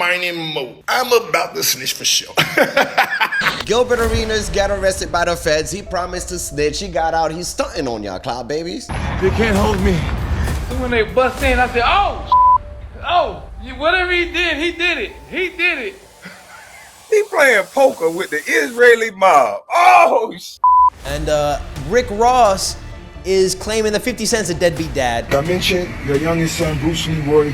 my name Mo. I'm about to snitch for sure. Gilbert Arenas got arrested by the feds. He promised to snitch. He got out. He's stunting on y'all, Cloud Babies. They can't hold me. So when they bust in, I said, whatever he did, he did it. He did it. He playing poker with the Israeli mob. Oh, And Rick Ross is claiming that 50 Cent's a deadbeat dad. I mentioned your youngest son, Bruce Leroy,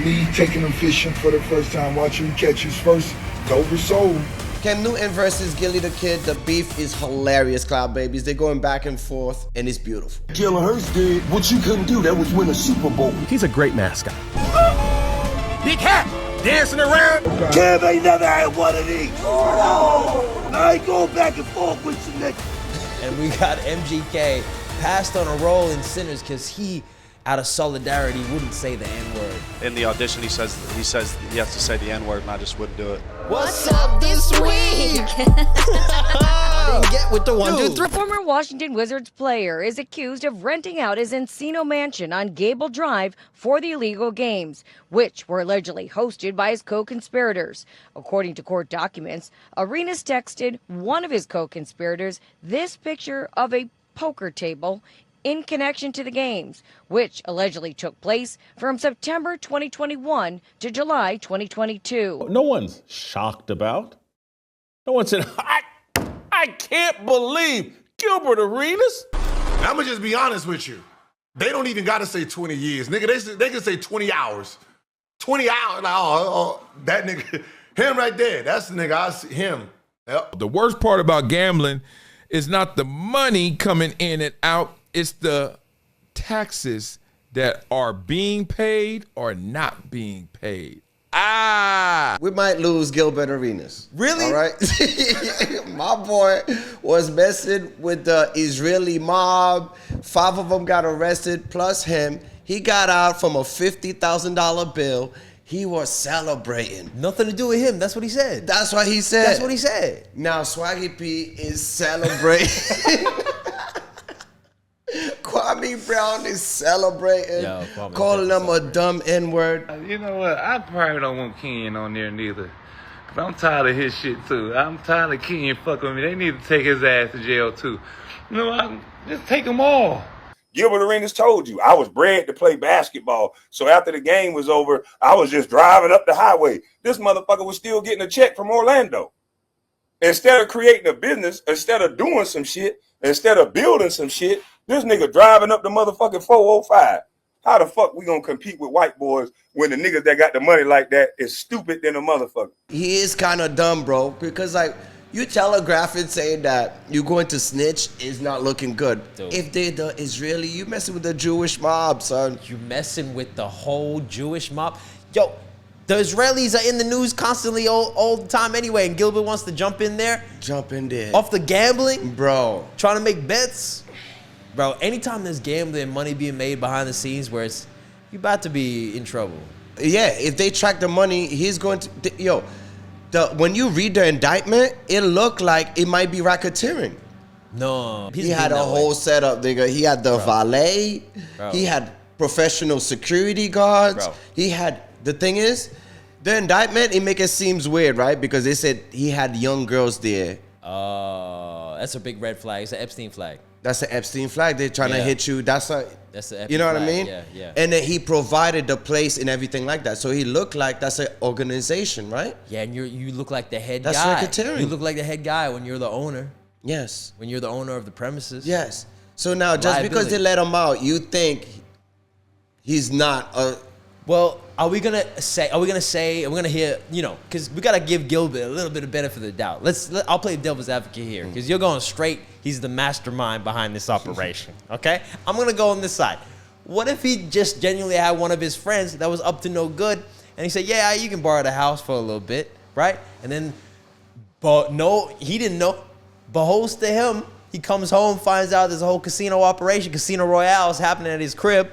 me taking him fishing for the first time, watching him catch his first Dover sole. Cam Newton versus Gilly the Kid. The beef is hilarious, Cloud Babies. They're going back and forth, and it's beautiful. Jalen Hurts did what you couldn't do. That was win a Super Bowl. He's a great mascot. big hat, dancing around. Cam ain't never had one of these. Oh, I ain't going back and forth with you, nigga. And we got MGK passed on a role in Sinners because he, out of solidarity, wouldn't say the N-word. In the audition, he says he has to say the N-word, and I just wouldn't do it. What's up this week? Get with the 1, 2, 3. Former Washington Wizards player is accused of renting out his Encino mansion on Gable Drive for the illegal games, which were allegedly hosted by his co-conspirators. According to court documents, Arenas texted one of his co-conspirators this picture of a poker table in connection to the games, which allegedly took place from September 2021 to July 2022. No one's shocked about. No one said, I can't believe Gilbert Arenas. I'm gonna just be honest with you. They don't even gotta say 20 years. Nigga, they can say 20 hours. 20 hours, like, that nigga, him right there, that's the nigga, I see him. Yep. The worst part about gambling is not the money coming in and out, it's the taxes that are being paid or not being paid. We might lose Gilbert Arenas. Really? All right. My boy was messing with the Israeli mob. 5 of them got arrested, plus him. He got out from a $50,000 bill. He was celebrating. Nothing to do with him. That's what he said. That's what he said. That's what he said. Now Swaggy P is celebrating. Kwame Brown is celebrating, calling them a dumb N-word. You know what? I probably don't want Ken on there neither. Cause I'm tired of his shit too. I'm tired of Ken fucking with me. They need to take his ass to jail too. You know what? Just take them all. Gilbert Arenas told you, I was bred to play basketball. So after the game was over, I was just driving up the highway. This motherfucker was still getting a check from Orlando. Instead of creating a business, instead of doing some shit, instead of building some shit, this nigga driving up the motherfucking 405. How the fuck we gonna compete with white boys when the niggas that got the money like that is stupid than a motherfucker? He is kind of dumb, bro, because like you telegraphing saying that you're going to snitch is not looking good. Dude. If they're the Israeli, you messing with the Jewish mob, son. You messing with the whole Jewish mob. Yo, the Israelis are in the news constantly all the time anyway, and Gilbert wants to jump in there. Jump in there. Off the gambling? Bro. Trying to make bets? Bro, anytime there's gambling and money being made behind the scenes where it's, you're about to be in trouble. Yeah, if they track the money, he's going to, when you read the indictment, it looked like it might be racketeering. No. He had a whole setup, nigga. He had the valet. Bro. He had professional security guards. Bro. He had, the thing is, the indictment, it make it seems weird, right? Because they said he had young girls there. That's a big red flag. It's an Epstein flag. That's the Epstein flag. They're trying to hit you. That's the Epstein you know what flag. I mean? Yeah, yeah. And then he provided the place and everything like that. So he looked like that's an organization, right? Yeah, and you look like the head That's guy. racketeering. You look like the head guy when you're the owner. Yes. When you're the owner of the premises. Yes. So now, just because they let him out, you think he's not a... Well, are we gonna hear, because we gotta give Gilbert a little bit of benefit of the doubt. I'll play devil's advocate here, because you're going straight, he's the mastermind behind this operation, okay? I'm gonna go on this side. What if he just genuinely had one of his friends that was up to no good, and he said, yeah, you can borrow the house for a little bit, right? And then, but no, he didn't know. Beholds to him, he comes home, finds out there's a whole casino operation, Casino Royale is happening at his crib,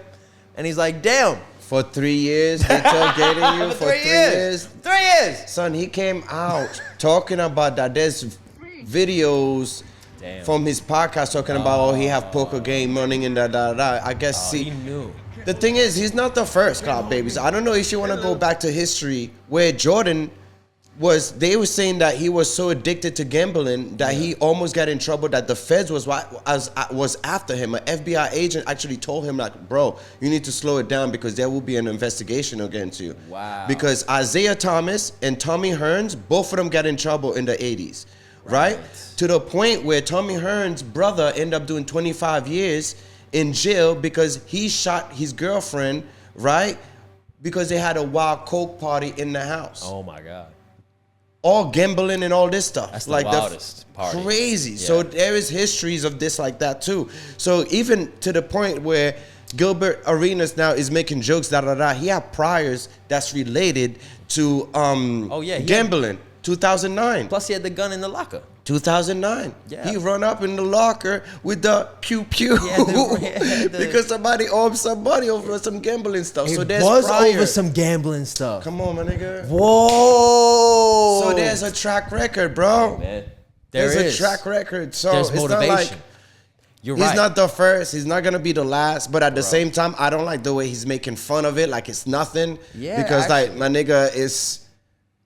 and he's like, damn. For 3 years, they targeting you for 3 years. 3 years. Son, he came out talking about that. There's videos from his podcast talking about, he have poker game running and da. I guess, He knew. The thing is, he's not the first clout baby. So I don't know if you want to go back to history where Jordan was. They were saying that he was so addicted to gambling that he almost got in trouble. That the feds was after him. An FBI agent actually told him, like, bro, you need to slow it down because there will be an investigation against you. Wow. Because Isaiah Thomas and Tommy Hearns, both of them got in trouble in the 80s, right? To the point where Tommy Hearns' brother ended up doing 25 years in jail because he shot his girlfriend, right? Because they had a wild coke party in the house. Oh my God. All gambling and all this stuff. That's the wildest party. Crazy. Yeah. So there is histories of this like that too. So even to the point where Gilbert Arenas now is making jokes, he had priors that's related to gambling. 2009. Plus, he had the gun in the locker. 2009. Yeah. He run up in the locker with the pew pew because somebody owed some money over some gambling stuff. So there's over some gambling stuff. Come on, my nigga. Whoa. So there's a track record, bro. Man, there's a track record. So there's it's motivation. not like You're he's right. not the first. He's not gonna be the last. But at the same time, I don't like the way he's making fun of it, like it's nothing. Yeah, because like my nigga is.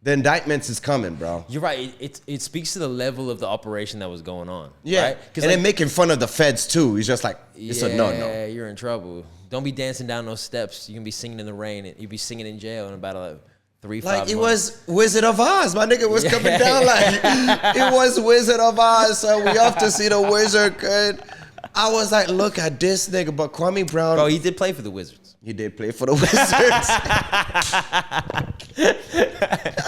The indictments is coming, bro. You're right. It speaks to the level of the operation that was going on. Yeah, right? and they're making fun of the feds too. He's just like, it's a no. Yeah, you're in trouble. Don't be dancing down those steps. You can be singing in the rain. You'll be singing in jail in about 3-5 Like it months. was Wizard of Oz. My nigga was coming down like it was Wizard of Oz. So we have to see the wizard. Good. I was like, look at this nigga. But Kwame Brown. Bro, he did play for the Wizards. He did play for the Wizards. I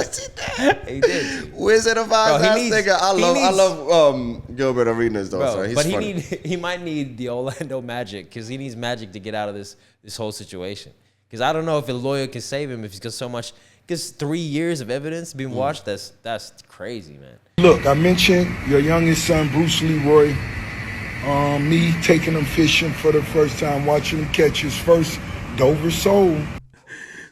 see that. He did. Wizard of Oz. Bro, Nigga. I love Gilbert Arenas though. Bro, So he's but funny. he might need the Orlando Magic because he needs Magic to get out of this whole situation. Because I don't know if a lawyer can save him if he's got so much. Because 3 years of evidence being watched, that's crazy, man. Look, I mentioned your youngest son, Bruce Leroy. Me taking him fishing for the first time, watching him catch his first Dover sole.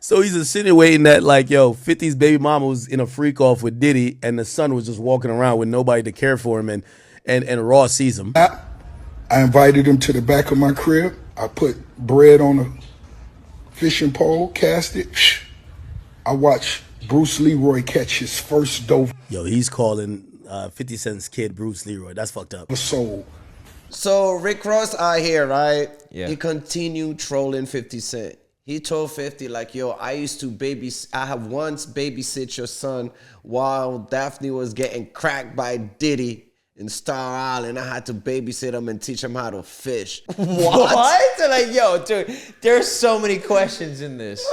So he's insinuating that, like, yo, 50's baby mama was in a freak off with Diddy, and the son was just walking around with nobody to care for him, and Ross sees him. I invited him to the back of my crib. I put bread on a fishing pole, cast it. I watched Bruce Leroy catch his first Dover. Yo, he's calling 50 Cent's kid Bruce Leroy. That's fucked up. Sole. So Rick Ross out here, right? Yeah. He continued trolling 50 Cent. He told 50 like, yo, I have once babysit your son while Daphne was getting cracked by Diddy in Star Island. I had to babysit him and teach him how to fish. What? Like, yo, dude, there's so many questions in this.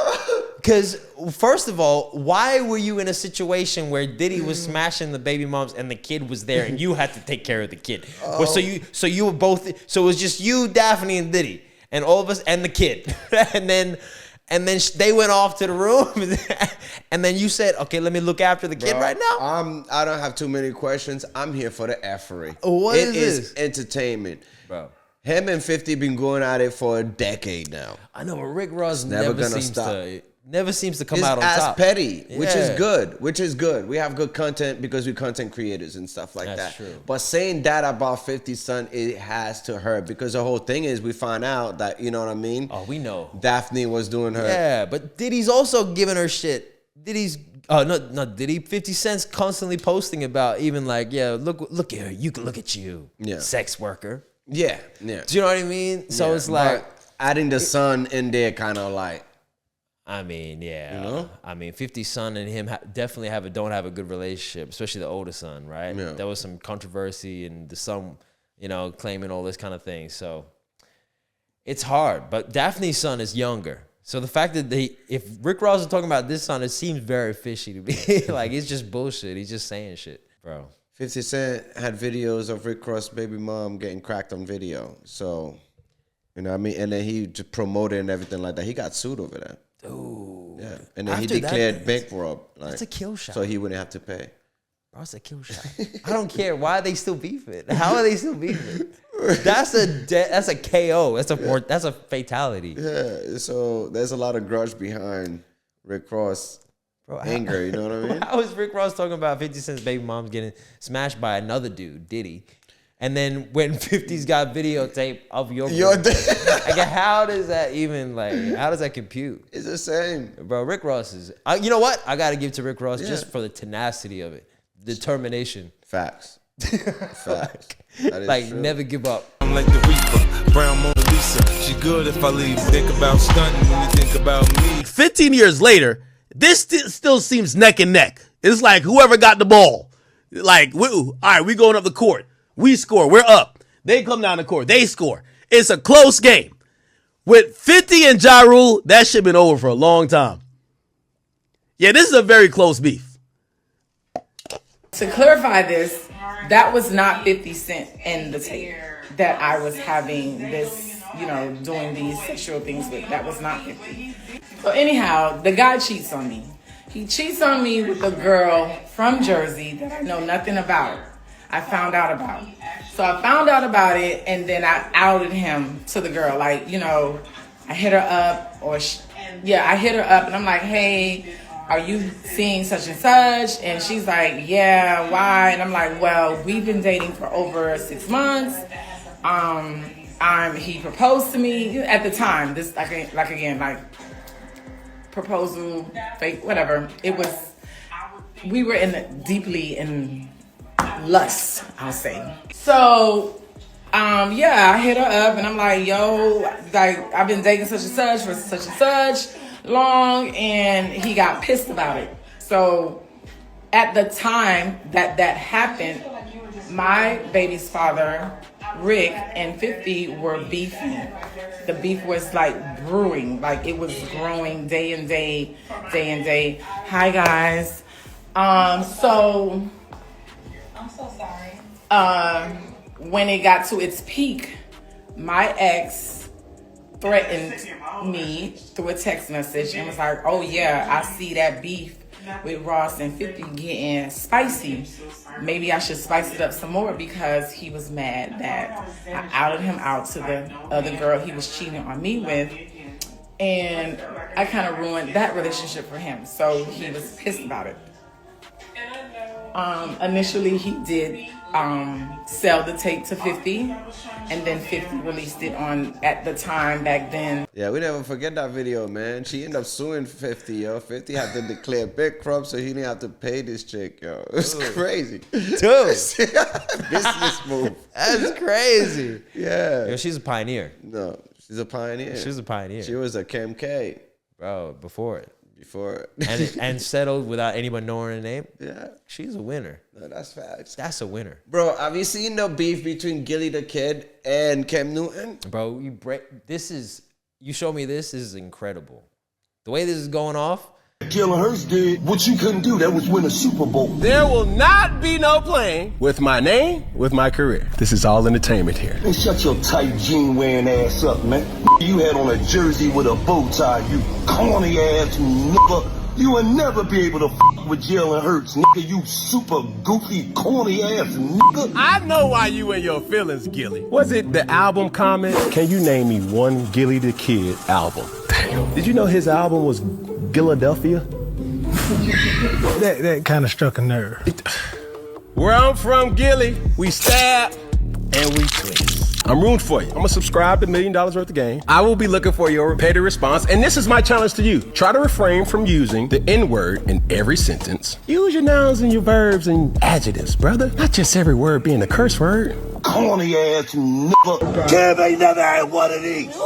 Because, first of all, why were you in a situation where Diddy was smashing the baby moms and the kid was there and you had to take care of the kid? Well, so you were both, so it was just you, Daphne, and Diddy, and all of us, and the kid. and then they went off to the room, and then you said, okay, let me look after the kid right now? I don't have too many questions. I'm here for the effery. What is this? It is entertainment. Bro. Him and 50 been going at it for a decade now. I know, but Rick Ross never gonna seems stop. never seems to come It's out on as top. petty, which is Yeah. good. Which is good. We have good content because we're content creators and stuff like That's that. true. But saying that about 50's son, it has to hurt because the whole thing is we find out that, you know what I mean? Oh, we know. Daphne was doing her. Yeah, but Diddy's also giving her shit. Diddy's not Diddy. 50 Cent's constantly posting about even like, yeah, look at her. You can look at you. Yeah. Sex worker. Yeah. Do you know what I mean? So Yeah, it's like, but adding the son in there kind of like, I mean, yeah. You know? I mean, 50's son and him definitely don't have a good relationship, especially the older son, right? Yeah. There was some controversy and the son, claiming all this kind of thing. So it's hard. But Daphne's son is younger. So the fact that if Rick Ross is talking about this son, it seems very fishy to me. Like, it's just bullshit. He's just saying shit, bro. 50 Cent had videos of Rick Ross' baby mom getting cracked on video. So, you know what I mean? And then he just promoted and everything like that. He got sued over that. Ooh. Yeah. And then he After that, declared bankrupt. Like, that's a kill shot. So he wouldn't have to pay. Bro, it's a kill shot. I don't care. Why are they still beefing? How are they still beefing? That's a KO. That's a fatality. Yeah. So there's a lot of grudge behind Rick Ross. Bro, anger, you know what I mean? How is Rick Ross talking about 50 Cent's baby mom's getting smashed by another dude, Diddy? And then when 50's got videotape of your Your like, how does that even, like, how does that compute? It's the same. Bro, Rick Ross is, you know what? I got to give to Rick Ross just for the tenacity of it. Determination. Facts. Facts. That is Like, true. never give up. I'm like the Reaper, brown Mona Lisa. She good if I leave. Think about stunting when you think about me. 15 years later, this still seems neck and neck. It's like whoever got the ball. Like, all right, we going up the court. We score. We're up. They come down the court. They score. It's a close game. With 50 and Ja Rule, that shit been over for a long time. Yeah, this is a very close beef. To clarify this, that was not 50 Cent in the tape that I was having this, doing these sexual things with. That was not 50. So anyhow, the guy cheats on me. He cheats on me with a girl from Jersey that I know nothing about. I found out about. So I found out about it, and then I outed him to the girl. Like, I hit her up, I hit her up, and I'm like, hey, are you seeing such and such? And she's like, yeah, why? And I'm like, well, we've been dating for over 6 months. He proposed to me at the time. This, like proposal, fake, whatever. We were deeply in lust, I'll say. So, I hit her up and I'm like, yo, like, I've been dating such and such for such and such long, and he got pissed about it. So, at the time that happened, my baby's father, Rick, and 50 were beefing. The beef was like brewing, like it was growing day and day. Hi guys. So I'm so sorry. When it got to its peak, my ex threatened me through a text message and was like, oh yeah, I see that beef with Ross and 50 getting spicy. Maybe I should spice it up some more, because he was mad that I outed him out to the other girl he was cheating on me with. And I kind of ruined that relationship for him. So he was pissed about it. Initially, he did sell the tape to 50, and then 50 released it at the time back then. Yeah, we never forget that video, man. She ended up suing 50, yo. 50 had to declare bankruptcy, so he didn't have to pay this chick, yo. It was crazy. Dude. Business move. That's crazy. Yeah. Yo, she's a pioneer. No, she's a pioneer. She's a pioneer. She was a Kim K. Bro, before it. And settled without anyone knowing her name. Yeah. She's a winner. No, that's facts. That's a winner. Bro, have you seen the beef between Gilly the Kid and Cam Newton? Bro, you show me this is incredible. The way this is going off. Jalen Hurts did what you couldn't do. That was win a Super Bowl. There will not be no playing with my name, with my career. This is all entertainment here. Hey, shut your tight jean wearing ass up, man. You had on a jersey with a bow tie, you corny ass nigga. You will never be able to f with Jalen Hurts, nigga. You super goofy, corny ass nigga. I know why you in your feelings, Gilly. Was it the album comment? Can you name me one Gilly the Kid album? Damn. Did you know his album was Philadelphia? That kind of struck a nerve. Where I'm from, Gilly, we stab and we twist. I'm rooting for you. I'm gonna subscribe to $1 Million Worth of Game. I will be looking for your repeated response, and this is my challenge to you. Try to refrain from using the N-word in every sentence. Use your nouns and your verbs and adjectives, brother. Not just every word being a curse word. Corny ass nigga. Kev ain't never had one of these.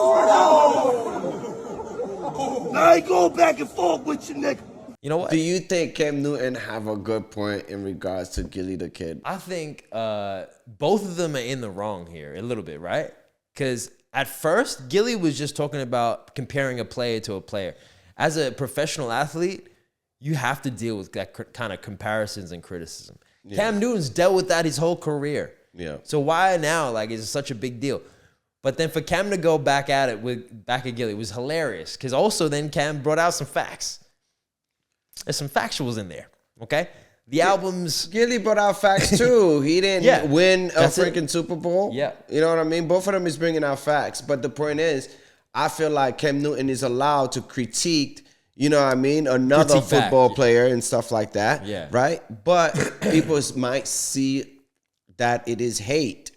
I ain't going back and forth with you, nigga. You know what? Do you think Cam Newton have a good point in regards to Gilly the Kid? I think both of them are in the wrong here a little bit, right? Because at first, Gilly was just talking about comparing a player to a player. As a professional athlete, you have to deal with that kind of comparisons and criticism. Yeah. Cam Newton's dealt with that his whole career. Yeah. So why now, like, is it such a big deal? But then for Cam to go back at Gilly was hilarious, because also then Cam brought out some facts. There's some factuals in there, okay? The albums... Gilly brought out facts, too. He didn't win a freaking Super Bowl. Yeah. You know what I mean? Both of them is bringing out facts. But the point is, I feel like Cam Newton is allowed to critique, you know what I mean, another football player and stuff like that. Yeah. Right? But people might see that it is hate.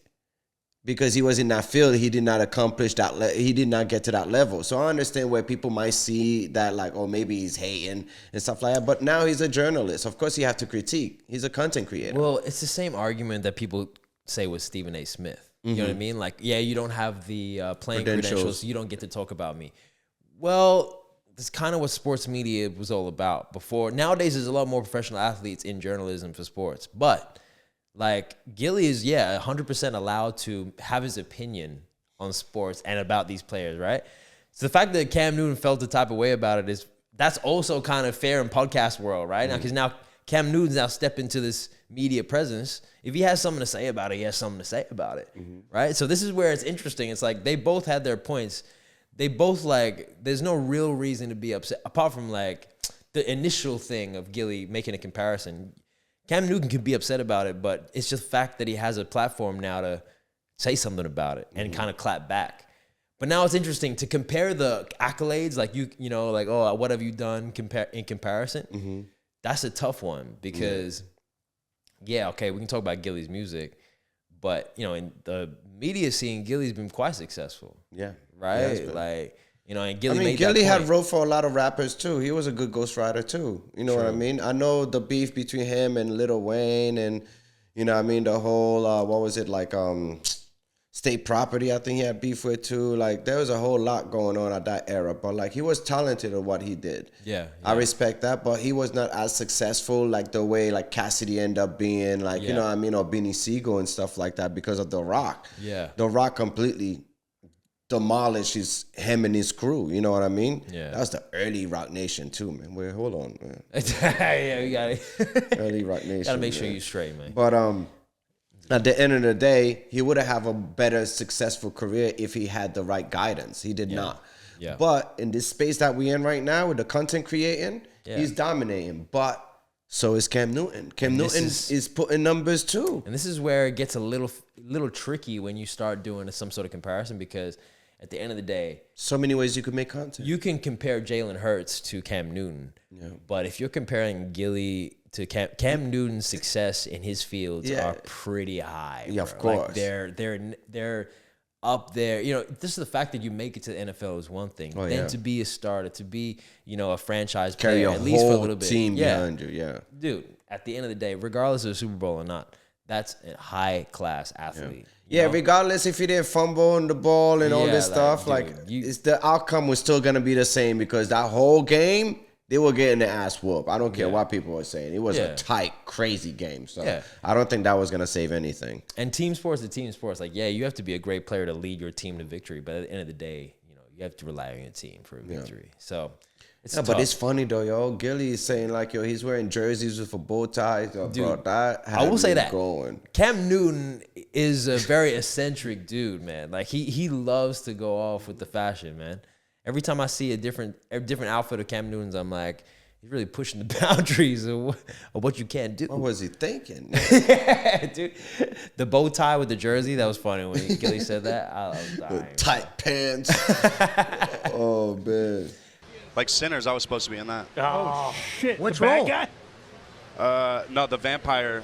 because he was in that field, he did not accomplish that. He did not get to that level. So I understand where people might see that, like, oh, maybe he's hating and stuff like that. But now he's a journalist. Of course, you have to critique. He's a content creator. Well, it's the same argument that people say with Stephen A. Smith. You know what I mean? Like, yeah, you don't have the playing credentials, so you don't get to talk about me. Well, that's kind of what sports media was all about before. Nowadays, there's a lot more professional athletes in journalism for sports, but like Gilly is, 100% allowed to have his opinion on sports and about these players, right? So the fact that Cam Newton felt the type of way about it that's also kind of fair in podcast world, right? Now, because now Cam Newton's now stepped into this media presence. If he has something to say about it, he has something to say about it, right? So this is where it's interesting. It's like they both had their points. They both like, there's no real reason to be upset apart from like the initial thing of Gilly making a comparison. Cam Newton could be upset about it, but it's just the fact that he has a platform now to say something about it and kind of clap back. But now it's interesting to compare the accolades, like you know, like, oh, what have you done in comparison? That's a tough one because, okay, we can talk about Gilly's music, but you know, in the media scene, Gilly's been quite successful. Yeah, right. Yeah, like, you know, and Gilly. Gilly had wrote for a lot of rappers too. He was a good ghostwriter too. You know what I mean? I know the beef between him and Lil Wayne, and you know what I mean, the whole what was it like? State Property, I think he had beef with too. Like there was a whole lot going on at that era, but like he was talented at what he did. Yeah. I respect that, but he was not as successful like the way like Cassidy ended up being, like you know what I mean, or Beanie Siegel and stuff like that because of The Rock. Yeah. The Rock completely demolished him and his crew. You know what I mean? Yeah. That was the early Rock Nation too, man. Wait, hold on, man. Yeah, we got it. Early Rock Nation. Gotta make sure you straight, man. But at the end of the day, he would have a better successful career if he had the right guidance. He did not. Yeah. But in this space that we're in right now with the content creating, he's dominating. But so is Cam Newton. Cam Newton is putting numbers too. And this is where it gets a little tricky when you start doing some sort of comparison, because at the end of the day, so many ways you could make content. You can compare Jalen Hurts to Cam Newton. Yeah. But if you're comparing Gilly to Cam Newton's success in his fields are pretty high. Yeah, of course. Like they're up there. You know, just the fact that you make it to the NFL is one thing. Then to be a starter, to be, you know, a franchise player, at least for a little bit. Team behind you, Dude, at the end of the day, regardless of the Super Bowl or not, that's a high class athlete. Yeah, regardless if he didn't fumble on the ball and all this stuff, it's the outcome was still gonna be the same, because that whole game they were getting their ass whooped. I don't care what people are saying. It was a tight, crazy game. So I don't think that was gonna save anything. And team sports to team sports, like you have to be a great player to lead your team to victory. But at the end of the day, you know, you have to rely on your team for a victory. So it's tough. But it's funny though, yo. Gilly is saying like, yo, he's wearing jerseys with a bow tie. Yo, dude, bro, that I will say that going. Cam Newton is a very eccentric dude, man. Like he loves to go off with the fashion, man. Every time I see a different outfit of Cam Newton's, I'm like, he's really pushing the boundaries of what you can't do. What was he thinking? Yeah, dude. The bow tie with the jersey, that was funny when Gilly said that. I was dying. Tight pants. Oh, man. Like Sinners, I was supposed to be in that. Oh, shit. Which the bad role? guy? No, the vampire.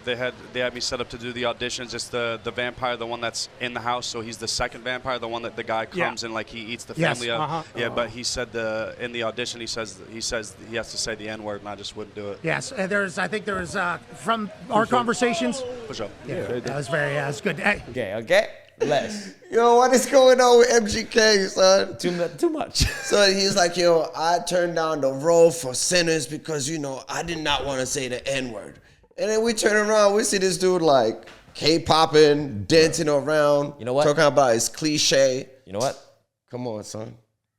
They had me set up to do the auditions. It's the vampire, the one that's in the house. So he's the second vampire, the one that the guy comes and like he eats the family up. Yeah, but he said in the audition he says he has to say the N-word, and I just wouldn't do it. Yes, and I think there was from our conversations. For sure. Yeah, that was very good. Hey. Okay. Less. Yo, what is going on with MGK, son? Too much. So he's like, yo, I turned down the role for Sinners because, you know, I did not want to say the N-word. And then we turn around, we see this dude like K-popping, dancing around. You know what? Talking about his cliche. You know what? Come on, son.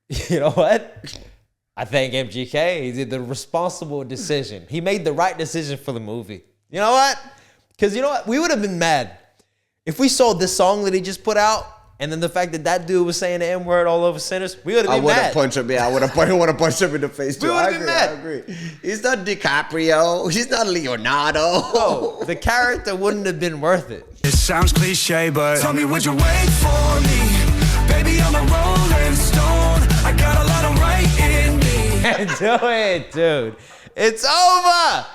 You know what? I think MGK, he did the responsible decision. He made the right decision for the movie. You know what? Because you know what? We would have been mad if we saw this song that he just put out, and then the fact that dude was saying the N-word all over Sinners, we would have been mad. I would have punched him. Yeah, I would have punched him in the face too. We would have been mad. I agree. He's not DiCaprio. He's not Leonardo. No, the character wouldn't have been worth it. It sounds cliche, but tell me, would you wait for me? Baby, I'm a rolling stone. I got a lot of right in me. Do it, dude. It's over.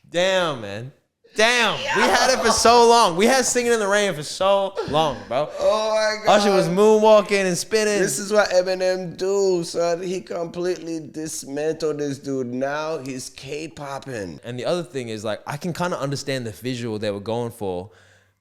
Damn, man. Damn, we had it for so long. We had Singing in the Rain for so long, bro. Oh my God. Usher was moonwalking and spinning. This is what Eminem do, son. He completely dismantled this dude. Now he's K-popping. And the other thing is, like, I can kind of understand the visual they were going for,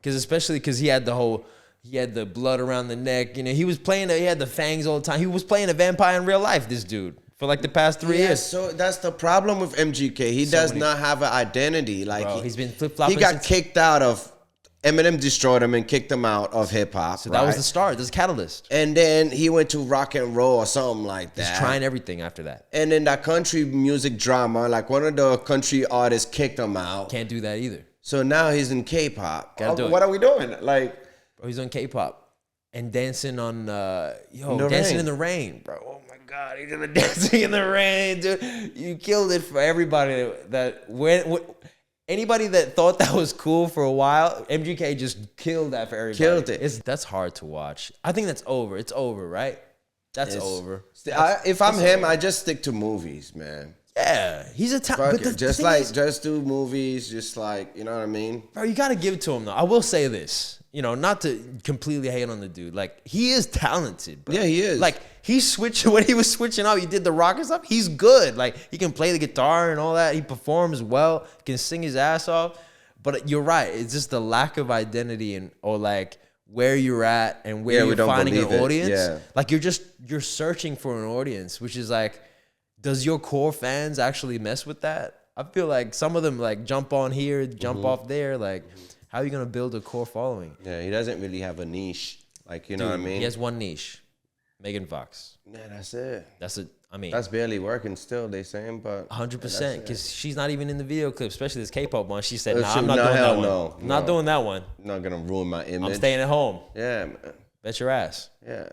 especially because he had the blood around the neck. You know, he had the fangs all the time. He was playing a vampire in real life, this dude, for like the past 3 years. So that's the problem with MGK. He does not have an identity. Like, bro, he's been flip-flopping. He got kicked out of, Eminem destroyed him and kicked him out of hip hop. So that was the start. This catalyst. And then he went to rock and roll or something like that. He's trying everything after that. And then that country music drama, like one of the country artists kicked him out. Can't do that either. So now he's in K-pop. What are we doing? Like, bro, he's on K-pop and dancing on Dancing in the Rain, bro. Oh my God, he's gonna Dancing in the Rain, dude. You killed it for everybody anybody that thought that was cool for a while. MGK just killed that for everybody. Killed it. That's hard to watch. I think that's over. It's over, right? That's over. If I'm him, I just stick to movies, man. Yeah, he's a talent. Just do movies, just like, you know what I mean? Bro, you got to give it to him, though. I will say this, not to completely hate on the dude. Like, he is talented, bro. Yeah, he is. Like, when he was switching up, he did the rock and stuff. He's good. Like, he can play the guitar and all that. He performs well, can sing his ass off. But you're right. It's just the lack of identity or like where you're at and where you're finding an audience. Yeah. Like, you're searching for an audience, which is like, does your core fans actually mess with that? I feel like some of them like jump on here, jump off there. Like, how are you gonna build a core following? Yeah, he doesn't really have a niche. Like, you know what I mean? He has one niche, Megan Fox. Yeah, that's it. That's barely working still, they saying, but 100%, because she's not even in the video clip, especially this K-pop one. She said, I'm not doing that one. I'm not doing that one. Not gonna ruin my image. I'm staying at home. Yeah, man. Bet your ass. Yeah.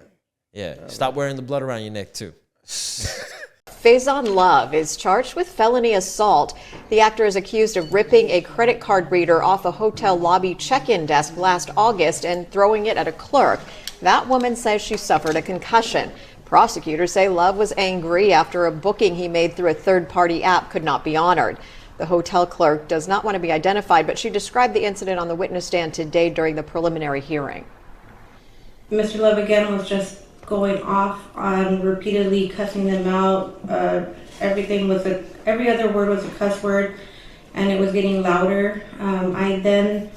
Yeah. Stop wearing the blood around your neck, too. Faizon Love is charged with felony assault. The actor is accused of ripping a credit card reader off a hotel lobby check-in desk last August and throwing it at a clerk. That woman says she suffered a concussion. Prosecutors say Love was angry after a booking he made through a third-party app could not be honored. The hotel clerk does not want to be identified, but she described the incident on the witness stand today during the preliminary hearing. Mr. Love again was just going off on repeatedly cussing them out. Every other word was a cuss word, and it was getting louder. I then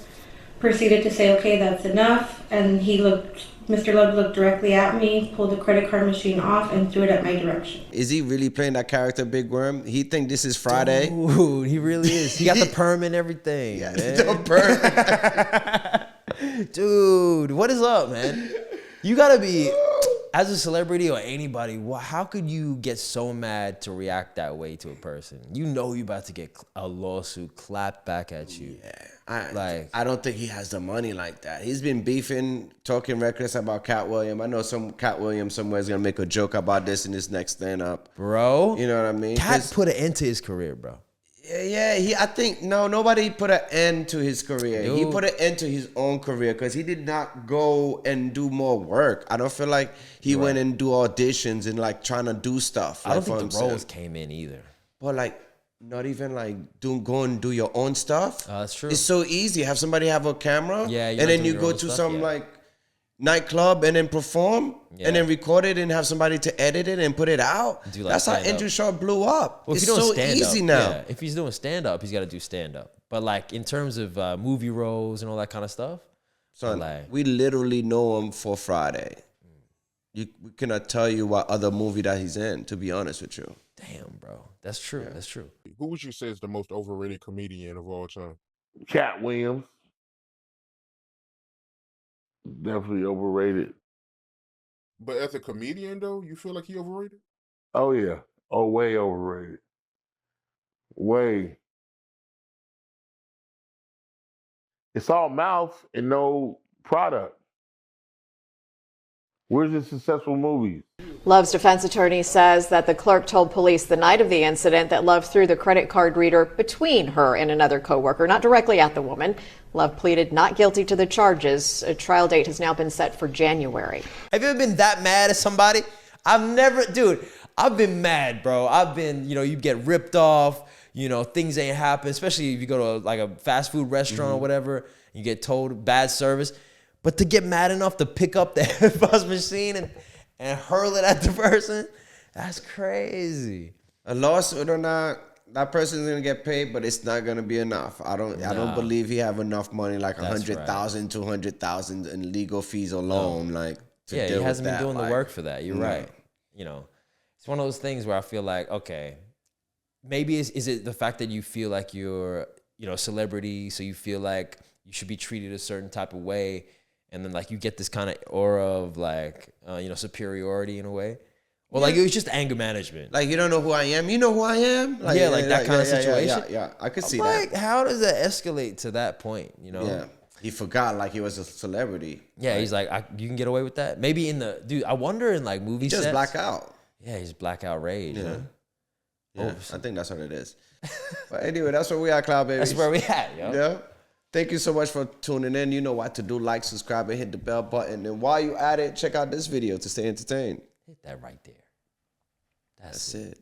proceeded to say, okay, that's enough. And Mr. Love looked directly at me, pulled the credit card machine off, and threw it at my direction. Is he really playing that character, Big Worm? He think this is Friday? Dude, he really is. He got the perm and everything. Yeah, the perm. Dude, what is up, man? You gotta be, as a celebrity or anybody, how could you get so mad to react that way to a person? You know you're about to get a lawsuit clapped back at you. Yeah, I don't think he has the money like that. He's been beefing, talking reckless about Cat Williams. I know some Cat Williams somewhere is gonna make a joke about this in his next stand-up. Bro. You know what I mean? Cat put an end to his career, bro. Yeah, I think, nobody put an end to his career. Dude. He put an end to his own career because he did not go and do more work. I don't feel like he went and do auditions and like trying to do stuff. I don't think the roles came in either. But like, not even like go and do your own stuff. That's true. It's so easy. Have somebody have a camera, and then you go to some like nightclub and then perform and then record it and have somebody to edit it and put it out. That's how Andrew Shaw blew up. Well, it's so easy now. Yeah. If he's doing stand-up, he's got to do stand-up. But like in terms of movie roles and all that kind of stuff, son, we literally know him for Friday. We cannot tell you what other movie that he's in, to be honest with you. Damn, bro. That's true. Yeah. That's true. Who would you say is the most overrated comedian of all time? Cat Williams. Definitely overrated. But as a comedian, though, you feel like he overrated? Oh, yeah. Oh, way overrated. Way. It's all mouth and no product. Where's the successful movies? Love's defense attorney says that the clerk told police the night of the incident that Love threw the credit card reader between her and another coworker, not directly at the woman. Love pleaded not guilty to the charges. A trial date has now been set for January. Have you ever been that mad at somebody? Dude, I've been mad, bro. I've been, you get ripped off. Things ain't happen, especially if you go to like a fast food restaurant or whatever. You get told bad service. But to get mad enough to pick up the FEDS machine and hurl it at the person, that's crazy. A lawsuit or not, that person's gonna get paid, but it's not gonna be enough. I don't believe he have enough money, like 100,000, 200,000 in legal fees alone, like to deal he hasn't with been doing that. the work for that. You're right. It's one of those things where I feel like, okay, maybe is it the fact that you feel like you're a celebrity, so you feel like you should be treated a certain type of way, and then like you get this kind of aura of like superiority in a way. Or like it was just anger management. Like, you don't know who I am. You know who I am. Like, like that kind of situation. Yeah, I could see like, that. how does that escalate to that point? Yeah, he forgot like he was a celebrity. Yeah, he's like, you can get away with that. Maybe I wonder in like movie sets. Just black out. Yeah, he's blackout rage. Yeah, I think that's what it is. But anyway, that's where we at, Cloud Babies. That's where we at, yo. Yeah. Thank you so much for tuning in. You know what to do. Like, subscribe, and hit the bell button. And while you at it, check out this video to stay entertained. Hit that right there. That's it.